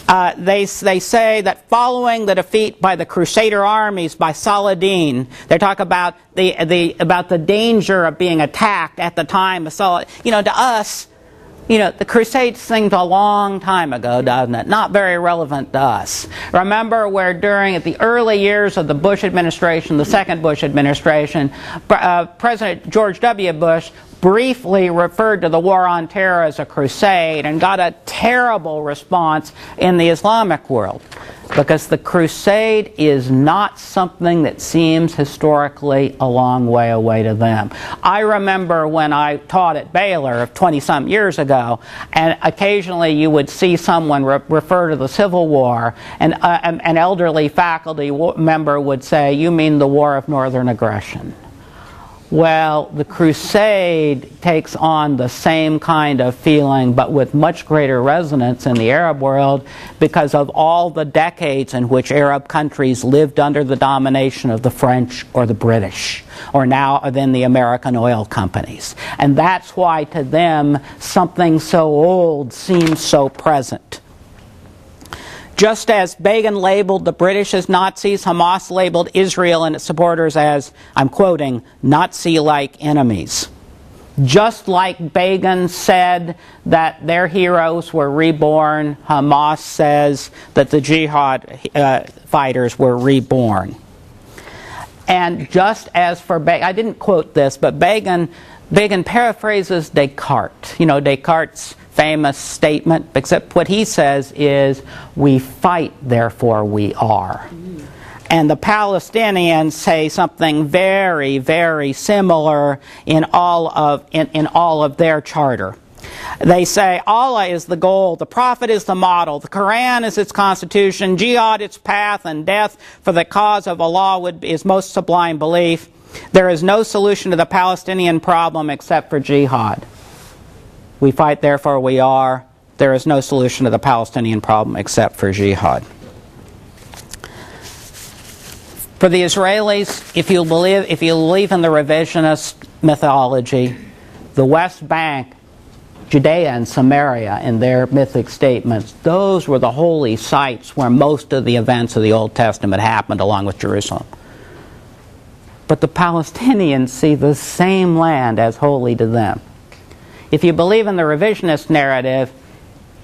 They say that following the defeat by the Crusader armies by Saladin, they talk about the danger of being attacked at the time of Saladin. To us, the Crusades seemed a long time ago, doesn't it? Not very relevant to us. Remember where at the early years of the Bush administration, the second Bush administration, President George W. Bush briefly referred to the war on terror as a crusade and got a terrible response in the Islamic world, because the crusade is not something that seems historically a long way away to them. I remember when I taught at Baylor 20-some years ago, and occasionally you would see someone refer to the Civil War, and an elderly faculty member would say, "You mean the War of Northern Aggression?" Well, the crusade takes on the same kind of feeling, but with much greater resonance in the Arab world, because of all the decades in which Arab countries lived under the domination of the French or the British, or now then the American oil companies. And that's why to them something so old seems so present. Just as Begin labeled the British as Nazis, Hamas labeled Israel and its supporters as, I'm quoting, Nazi-like enemies. Just like Begin said that their heroes were reborn, Hamas says that the jihad fighters were reborn. And just as for Begin, I didn't quote this, but Begin paraphrases Descartes. Descartes' famous statement, except what he says is, we fight, therefore we are. And the Palestinians say something very, very similar in all of their charter. They say Allah is the goal, the Prophet is the model, the Quran is its constitution, jihad its path, and death for the cause of Allah is most sublime belief. There is no solution to the Palestinian problem except for jihad. We fight, therefore we are. There is no solution to the Palestinian problem except for jihad. For the Israelis, if you believe in the revisionist mythology, the West Bank, Judea and Samaria, in their mythic statements, those were the holy sites where most of the events of the Old Testament happened, along with Jerusalem. But the Palestinians see the same land as holy to them. If you believe in the revisionist narrative,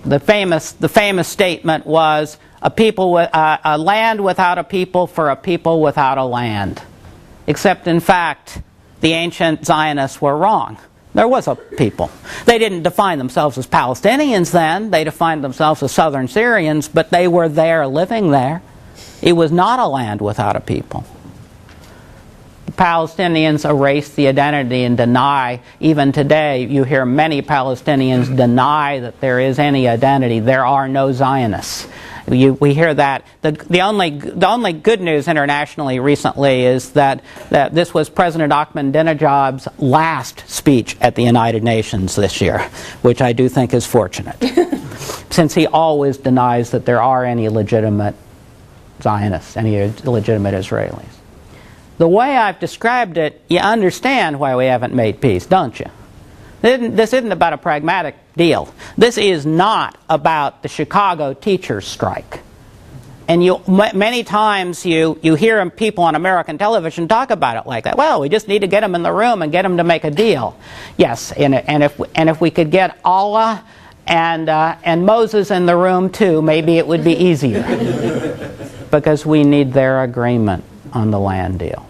the famous statement was, a land without a people for a people without a land. Except, in fact, the ancient Zionists were wrong. There was a people. They didn't define themselves as Palestinians then. They defined themselves as Southern Syrians, but they were there, living there. It was not a land without a people. Palestinians erase the identity and deny. Even today, you hear many Palestinians deny that there is any identity. There are no Zionists. We hear that. The only good news internationally recently is that this was President Ahmadinejad's last speech at the United Nations this year, which I do think is fortunate, since he always denies that there are any legitimate Zionists, any legitimate Israelis. The way I've described it, you understand why we haven't made peace, don't you? This isn't about a pragmatic deal. This is not about the Chicago teachers' strike. And many times you hear people on American television talk about it like that. Well, we just need to get them in the room and get them to make a deal. Yes, and if we could get Allah and Moses in the room too, maybe it would be easier. Because we need their agreement on the land deal.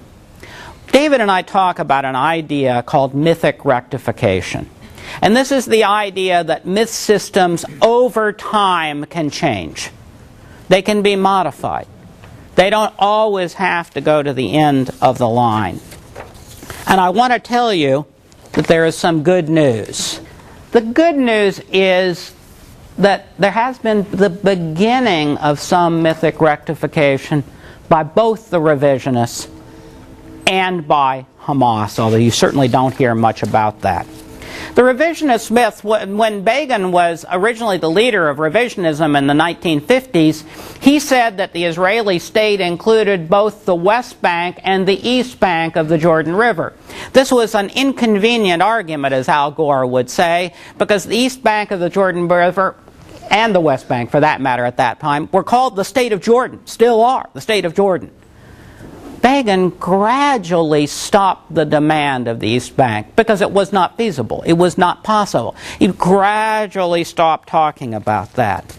David and I talk about an idea called mythic rectification. And this is the idea that myth systems over time can change. They can be modified. They don't always have to go to the end of the line. And I want to tell you that there is some good news. The good news is that there has been the beginning of some mythic rectification by both the revisionists and by Hamas, although you certainly don't hear much about that. The revisionist myth, when Begin was originally the leader of revisionism in the 1950s, he said that the Israeli state included both the West Bank and the East Bank of the Jordan River. This was an inconvenient argument, as Al Gore would say, because the East Bank of the Jordan River and the West Bank for that matter at that time, were called the State of Jordan, still are, the State of Jordan. Begin gradually stopped the demand of the East Bank because it was not feasible. It was not possible. He gradually stopped talking about that.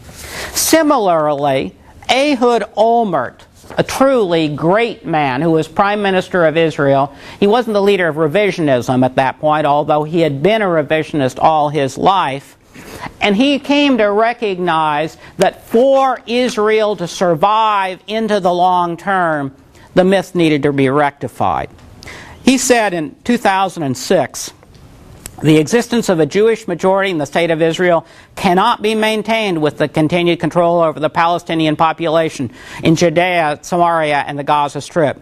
Similarly, Ehud Olmert, a truly great man who was Prime Minister of Israel, he wasn't the leader of revisionism at that point, although he had been a revisionist all his life. And he came to recognize that for Israel to survive into the long term, the myth needed to be rectified. He said in 2006, the existence of a Jewish majority in the state of Israel cannot be maintained with the continued control over the Palestinian population in Judea, Samaria, and the Gaza Strip.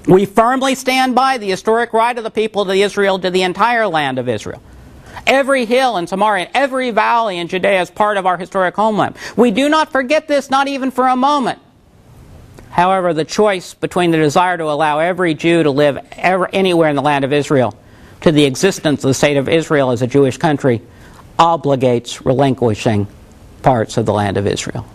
We firmly stand by the historic right of the people of Israel to the entire land of Israel. Every hill in Samaria, every valley in Judea is part of our historic homeland. We do not forget this, not even for a moment. However, the choice between the desire to allow every Jew to live anywhere in the land of Israel to the existence of the state of Israel as a Jewish country obligates relinquishing parts of the land of Israel.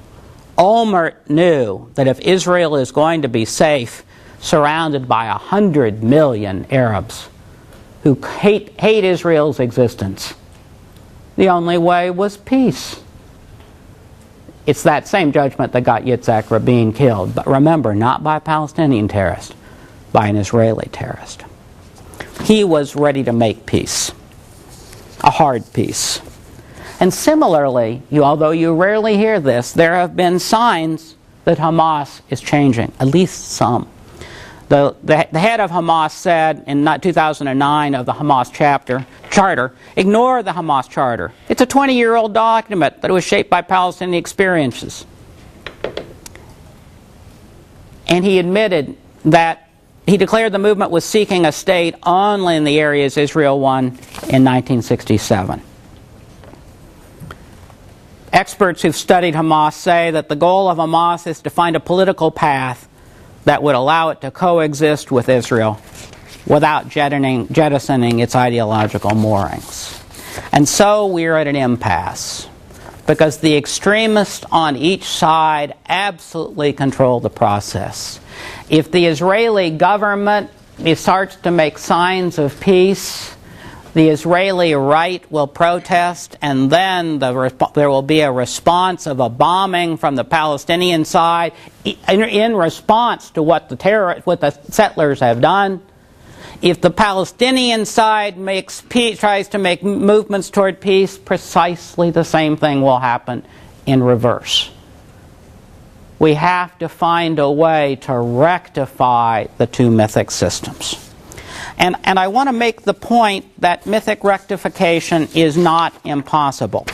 Olmert knew that if Israel is going to be safe, surrounded by 100 million Arabs who hate Israel's existence, the only way was peace. It's that same judgment that got Yitzhak Rabin killed. But remember, not by a Palestinian terrorist, by an Israeli terrorist. He was ready to make peace. A hard peace. And similarly, although you rarely hear this, there have been signs that Hamas is changing, at least some. The head of Hamas said in 2009 of the Hamas charter, ignore the Hamas charter. It's a 20-year-old document that was shaped by Palestinian experiences. And he admitted that he declared the movement was seeking a state only in the areas Israel won in 1967. Experts who've studied Hamas say that the goal of Hamas is to find a political path that would allow it to coexist with Israel without jettisoning its ideological moorings. And so we're at an impasse because the extremists on each side absolutely control the process. If the Israeli government starts to make signs of peace, the Israeli right will protest, and then there will be a response of a bombing from the Palestinian side in response to what the settlers have done. If the Palestinian side tries to make movements toward peace, precisely the same thing will happen in reverse. We have to find a way to rectify the two mythic systems. And I want to make the point that mythic rectification is not impossible.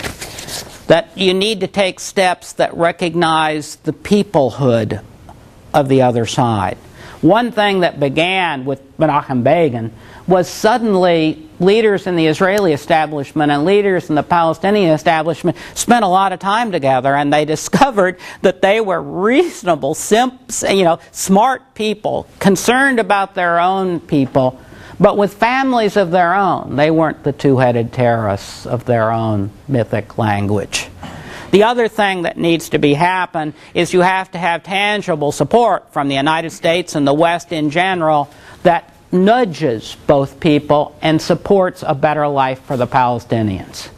That you need to take steps that recognize the peoplehood of the other side. One thing that began with Menachem Begin was suddenly leaders in the Israeli establishment and leaders in the Palestinian establishment spent a lot of time together, and they discovered that they were reasonable, smart people, concerned about their own people, but with families of their own. They weren't the two-headed terrorists of their own mythic language. The other thing that needs to be happen is you have to have tangible support from the United States and the West in general that nudges both people and supports a better life for the Palestinians.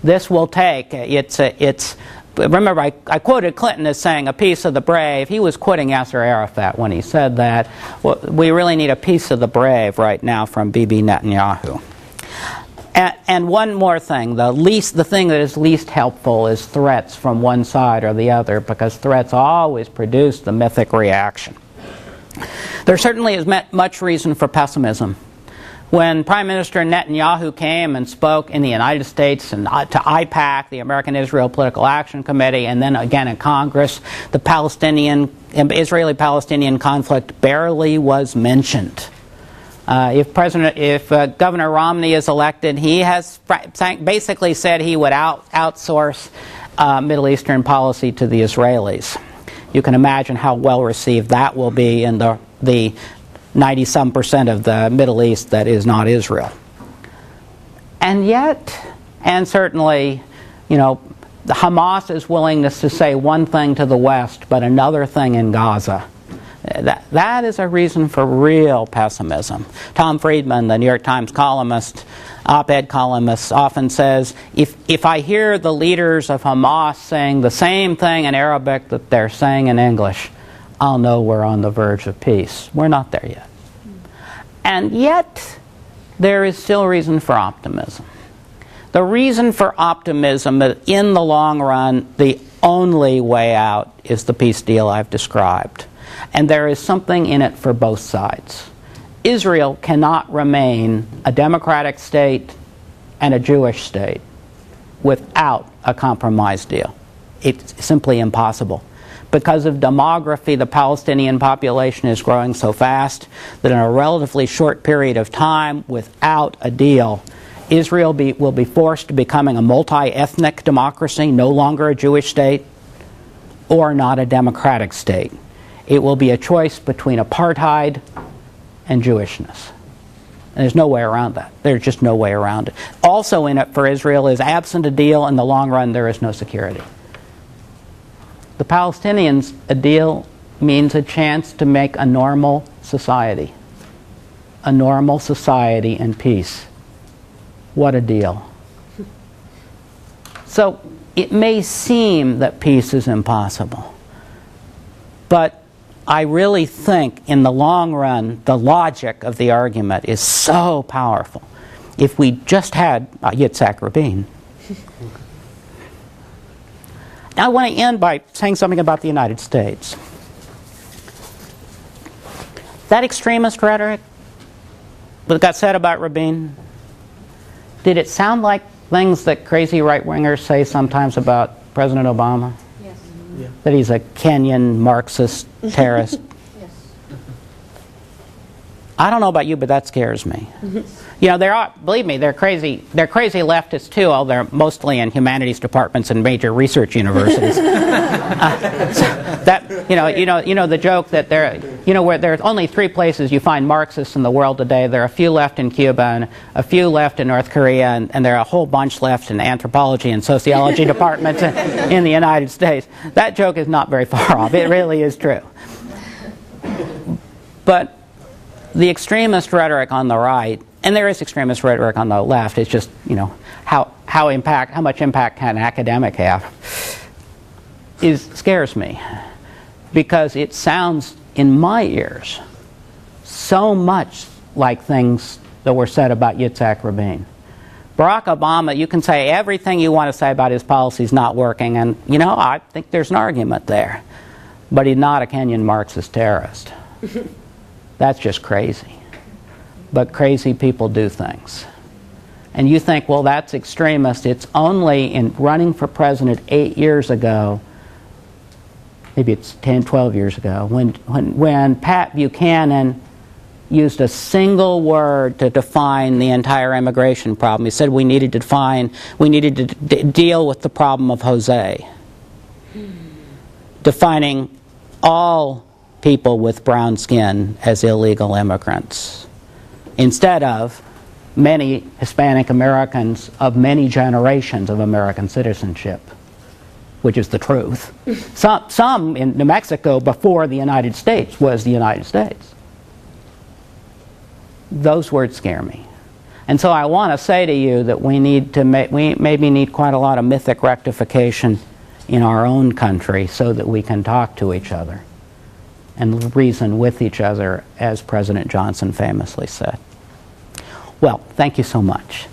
This will take, remember I quoted Clinton as saying a piece of the brave. He was quoting Yasser Arafat when he said that. Well, we really need a piece of the brave right now from Bibi Netanyahu. And one more thing, the thing that is least helpful is threats from one side or the other, because threats always produce the mythic reaction. There certainly is much reason for pessimism. When Prime Minister Netanyahu came and spoke in the United States and to IPAC, the American Israel Political Action Committee, and then again in Congress, the Israeli-Palestinian conflict barely was mentioned. If Governor Romney is elected, he has basically said he would outsource Middle Eastern policy to the Israelis. You can imagine how well received that will be in the 90-some% of the Middle East that is not Israel. And yet, and certainly, the Hamas's willingness to say one thing to the West but another thing in Gaza. That is a reason for real pessimism. Tom Friedman, the New York Times columnist, op-ed columnist, often says, if I hear the leaders of Hamas saying the same thing in Arabic that they're saying in English, I'll know we're on the verge of peace. We're not there yet. And yet, there is still reason for optimism. The reason for optimism is, in the long run, the only way out is the peace deal I've described. And there is something in it for both sides. Israel cannot remain a democratic state and a Jewish state without a compromise deal. It's simply impossible. Because of demography, the Palestinian population is growing so fast that in a relatively short period of time, without a deal, Israel will be forced to becoming a multi-ethnic democracy, no longer a Jewish state, or not a democratic state. It will be a choice between apartheid and Jewishness. And there's no way around that. There's just no way around it. Also in it for Israel is, absent a deal, in the long run, there is no security. The Palestinians, a deal means a chance to make a normal society. A normal society in peace. What a deal. So it may seem that peace is impossible, but I really think in the long run the logic of the argument is so powerful. If we just had Yitzhak Rabin. Now I want to end by saying something about the United States. That extremist rhetoric that got said about Rabin, did it sound like things that crazy right-wingers say sometimes about President Obama? Yes. Yeah. That he's a Kenyan Marxist terrorist? Yes. I don't know about you, but that scares me. You know, there are, believe me, they're crazy leftists too, although they're mostly in humanities departments and major research universities. That, you know the joke that where there's only 3 places you find Marxists in the world today. There are a few left in Cuba and a few left in North Korea, and there are a whole bunch left in anthropology and sociology departments in the United States. That joke is not very far off. It really is true. But the extremist rhetoric on the right, and there is extremist rhetoric on the left, it's just, how much impact can an academic have, scares me. Because it sounds, in my ears, so much like things that were said about Yitzhak Rabin. Barack Obama, you can say everything you want to say about his policies not working, and, I think there's an argument there. But he's not a Kenyan Marxist terrorist. That's just crazy. But crazy people do things. And you think, well, that's extremist. It's only in running for president 8 years ago, maybe it's 10, 12 years ago, when Pat Buchanan used a single word to define the entire immigration problem. He said we needed to deal with the problem of Jose. Defining all people with brown skin as illegal immigrants, instead of many Hispanic Americans of many generations of American citizenship, which is the truth. Some in New Mexico before the United States was the United States. Those words scare me. And so I want to say to you that we maybe need quite a lot of mythic rectification in our own country so that we can talk to each other and reason with each other, as President Johnson famously said. Well, thank you so much.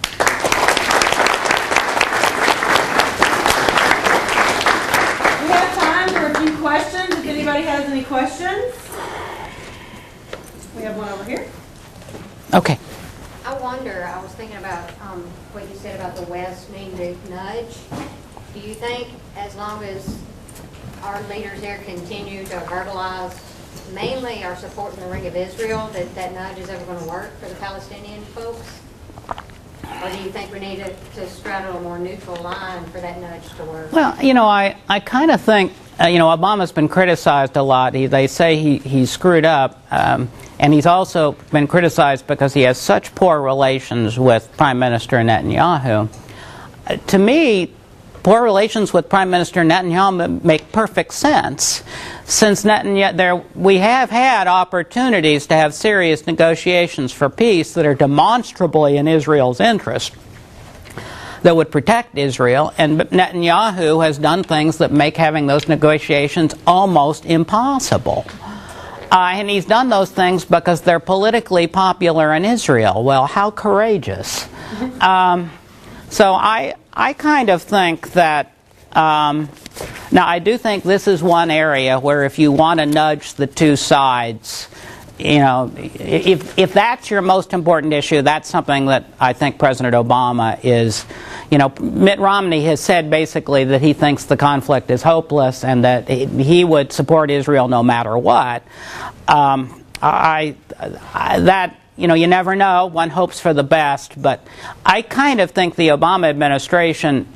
We have time for a few questions. If anybody has any questions. We have one over here. Okay. I was thinking about what you said about the West needing to nudge. Do you think as long as our leaders there continue to verbalize mainly our support in the Ring of Israel, that nudge is ever going to work for the Palestinian folks? Or do you think we need to straddle a more neutral line for that nudge to work? Well, I kind of think, Obama's been criticized a lot. They say he screwed up, and he's also been criticized because he has such poor relations with Prime Minister Netanyahu. To me, poor relations with Prime Minister Netanyahu make perfect sense, since we have had opportunities to have serious negotiations for peace that are demonstrably in Israel's interest, that would protect Israel, and Netanyahu has done things that make having those negotiations almost impossible. And he's done those things because they're politically popular in Israel. Well, how courageous. So I kind of think that, now I do think this is one area where if you want to nudge the two sides, you know, if that's your most important issue, that's something that I think President Obama is, you know, Mitt Romney has said basically that he thinks the conflict is hopeless and that he would support Israel no matter what. You know, you never know. One hopes for the best, but I kind of think the Obama administration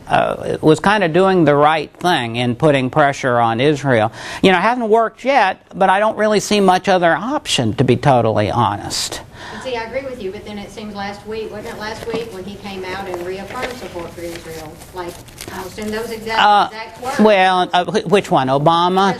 was kind of doing the right thing in putting pressure on Israel. You know, it hasn't worked yet, but I don't really see much other option, to be totally honest. And see, I agree with you, but then it seems last week, wasn't it last week, when he came out and reaffirmed support for Israel? Like, almost in those exact words. Well, which one? Obama?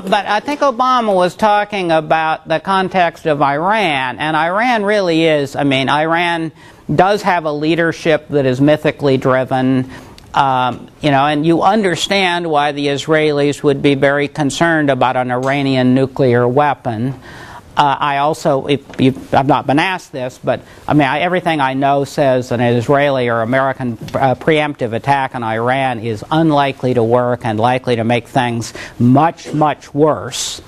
But I think Obama was talking about the context of Iran, and Iran really is, I mean, Iran does have a leadership that is mythically driven, you know, and you understand why the Israelis would be very concerned about an Iranian nuclear weapon. I also, I've not been asked this, but I mean, everything I know says an Israeli or American preemptive attack on Iran is unlikely to work and likely to make things much, much worse.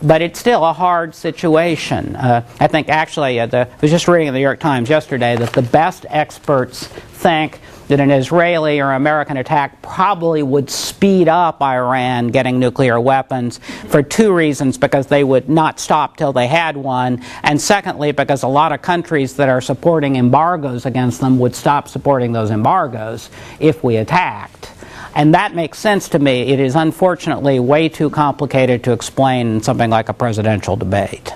But it's still a hard situation. I think actually, I was just reading in the New York Times yesterday that the best experts think that an Israeli or American attack probably would speed up Iran getting nuclear weapons for two reasons: because they would not stop till they had one, and secondly, because a lot of countries that are supporting embargoes against them would stop supporting those embargoes if we attacked. And that makes sense to me. It is unfortunately way too complicated to explain in something like a presidential debate.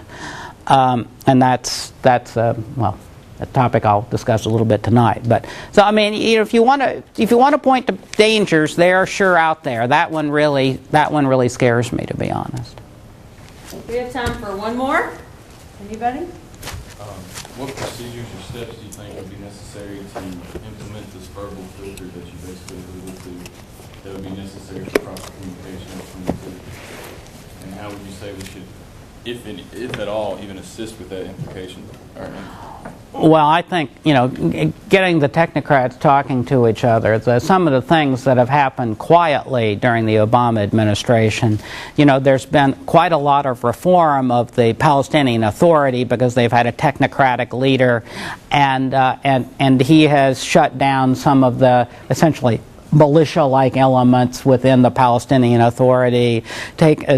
And that's well, a topic I'll discuss a little bit tonight. But so I mean, you know, if you want to point to dangers, they are sure out there. That one really scares me, to be honest. We have time for one more. Anybody? What procedures or steps do you think would be necessary to implement this verbal filter that you basically alluded to, that would be necessary for proper communication between the two? And how would you say we should, if at all, even assist with that implication? Well, I think, you know, getting the technocrats talking to each other, some of the things that have happened quietly during the Obama administration, you know, there's been quite a lot of reform of the Palestinian Authority because they've had a technocratic leader, and he has shut down some of the essentially militia-like elements within the Palestinian Authority,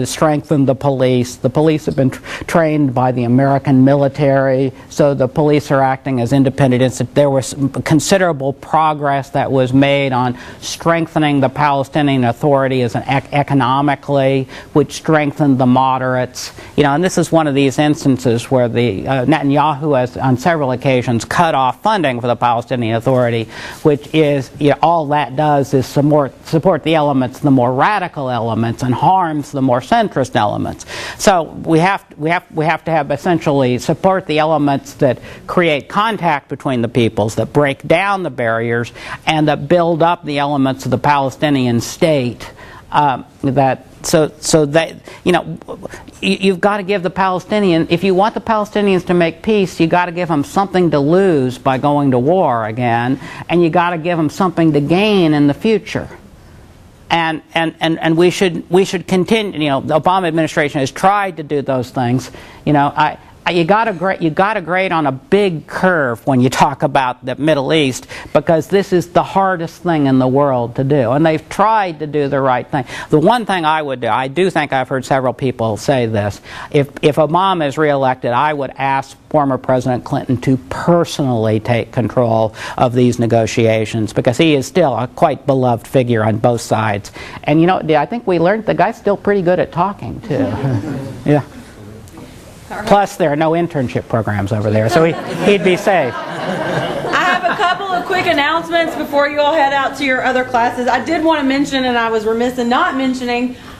strengthened the police. The police have been trained by the American military, so the police are acting as independent institutions. There was considerable progress that was made on strengthening the Palestinian Authority as economically, which strengthened the moderates. You know, and this is one of these instances where the Netanyahu has, on several occasions, cut off funding for the Palestinian Authority, which is, you know, all that does is support the elements, the more radical elements, and harms the more centrist elements. So we have to have essentially support the elements that create contact between the peoples, that break down the barriers, and that build up the elements of the Palestinian state. So that, you know, you've got to give the Palestinians, if you want the Palestinians to make peace, you got to give them something to lose by going to war again, and you got to give them something to gain in the future. And we should continue. You know, the Obama administration has tried to do those things. You know, you got to grade on a big curve when you talk about the Middle East, because this is the hardest thing in the world to do, and they've tried to do the right thing. The one thing I would do, I do think I've heard several people say this, if Obama is reelected, I would ask former President Clinton to personally take control of these negotiations, because he is still a quite beloved figure on both sides. And you know, I think we learned the guy's still pretty good at talking too. Yeah. Plus, there are no internship programs over there, so he'd be safe. I have a couple of quick quick announcements before you all head out to your other classes. I did want to mention, and I was remiss in not mentioning,